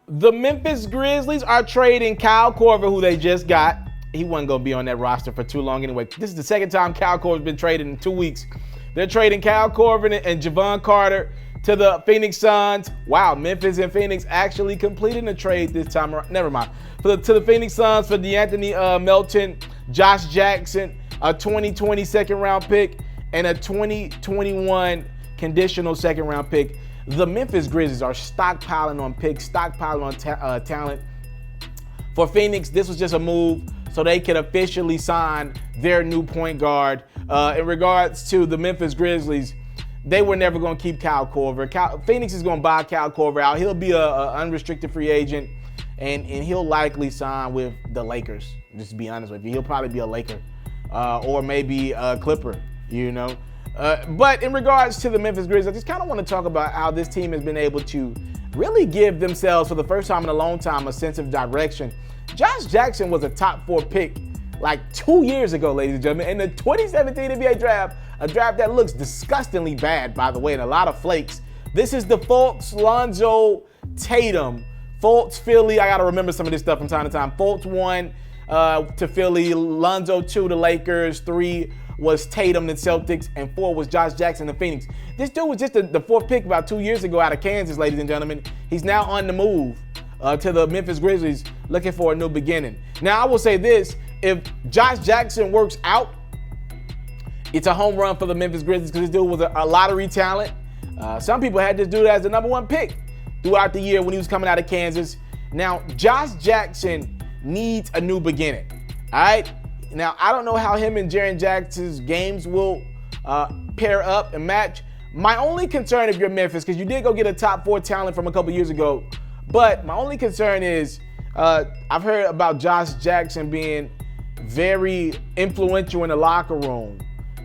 The Memphis Grizzlies are trading Kyle Korver, who they just got. He wasn't going to be on that roster for too long anyway. This is the second time Kyle Korver's been traded in 2 weeks. They're trading Kyle Korver and Javon Carter to the Phoenix Suns. Wow, Memphis and Phoenix actually completing the trade this time around. Never mind. To the Phoenix Suns for DeAnthony Melton, Josh Jackson, a 2020 second-round pick, and a 2021 conditional second-round pick. The Memphis Grizzlies are stockpiling on picks, stockpiling on talent. For Phoenix, this was just a move so they could officially sign their new point guard. In regards to the Memphis Grizzlies, they were never going to keep Kyle Korver. Phoenix is going to buy Kyle Korver out. He'll be an unrestricted free agent, and he'll likely sign with the Lakers, just to be honest with you. He'll probably be a Laker or maybe a Clipper, you know. But in regards to the Memphis Grizzlies, I just kind of want to talk about how this team has been able to really give themselves, for the first time in a long time, a sense of direction. Josh Jackson was a top 4 pick like 2 years ago, ladies and gentlemen, in the 2017 NBA draft, a draft that looks disgustingly bad, by the way, and a lot of flakes. This is the Fultz, Lonzo, Tatum. Fultz, Philly, I got to remember some of this stuff from time to time. Fultz 1 to Philly, Lonzo 2 to Lakers, 3 was Tatum, the Celtics, and 4 was Josh Jackson, the Phoenix. This dude was just the 4th pick about 2 years ago out of Kansas, ladies and gentlemen. He's now on the move to the Memphis Grizzlies, looking for a new beginning. Now, I will say this, if Josh Jackson works out, it's a home run for the Memphis Grizzlies because this dude was a lottery talent. Some people had this dude as the #1 pick throughout the year when he was coming out of Kansas. Now, Josh Jackson needs a new beginning, all right? Now, I don't know how him and Jaren Jackson's games will pair up and match. My only concern if you're Memphis, because you did go get a top 4 talent from a couple years ago, but my only concern is I've heard about Josh Jackson being very influential in the locker room,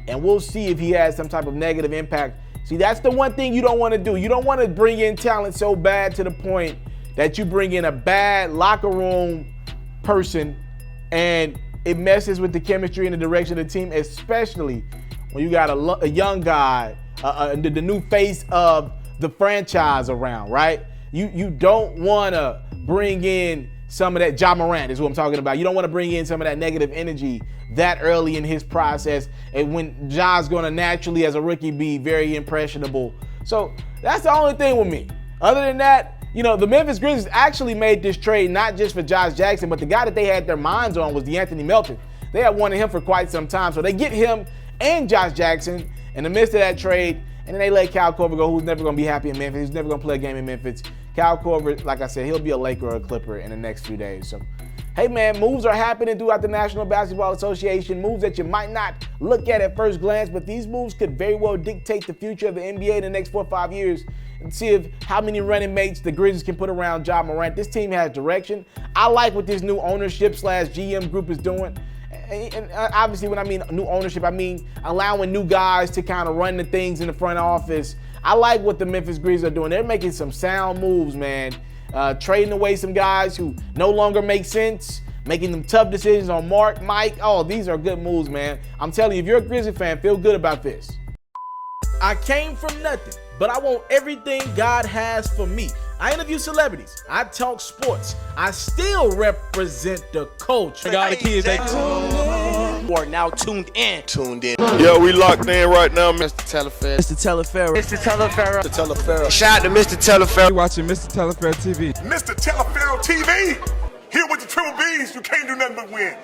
and we'll see if he has some type of negative impact. See, that's the one thing you don't want to do. You don't want to bring in talent so bad to the point that you bring in a bad locker room person and it messes with the chemistry and the direction of the team, especially when you got a young guy, the new face of the franchise around, right? You don't want to bring in some of that. Ja Morant is what I'm talking about. You don't want to bring in some of that negative energy that early in his process, and when Ja's going to naturally, as a rookie, be very impressionable. So that's the only thing with me. Other than that, you know, the Memphis Grizzlies actually made this trade not just for Josh Jackson, but the guy that they had their minds on was DeAnthony Melton. They had wanted him for quite some time, so they get him and Josh Jackson in the midst of that trade, and then they let Kyle Korver go, who's never going to be happy in Memphis. He's never going to play a game in Memphis. Kyle Korver, like I said, he'll be a Laker or a Clipper in the next few days. So, hey, man, moves are happening throughout the National Basketball Association, moves that you might not look at first glance, but these moves could very well dictate the future of the NBA in the next 4 or 5 years, and see how many running mates the Grizzlies can put around Ja Morant. This team has direction. I like what this new ownership / GM group is doing. And obviously, when I mean new ownership, I mean allowing new guys to kind of run the things in the front office. I like what the Memphis Grizzlies are doing. They're making some sound moves, man. Trading away some guys who no longer make sense, making them tough decisions on Mark, Mike. Oh, these are good moves, man. I'm telling you, if you're a Grizzly fan, feel good about this. I came from nothing, but I want everything God has for me. I interview celebrities. I talk sports. I still represent the culture. I got the kids. They are now tuned in. Yeah, we locked in right now, Mr. Mr.Taliaferro. Mr.Taliaferro. Mr. Taliaferro. Shout out to Mr. Taliaferro. You're watching Mr.Taliaferro TV. Mr. Taliaferro TV. Here with the triple B's, you can't do nothing but win.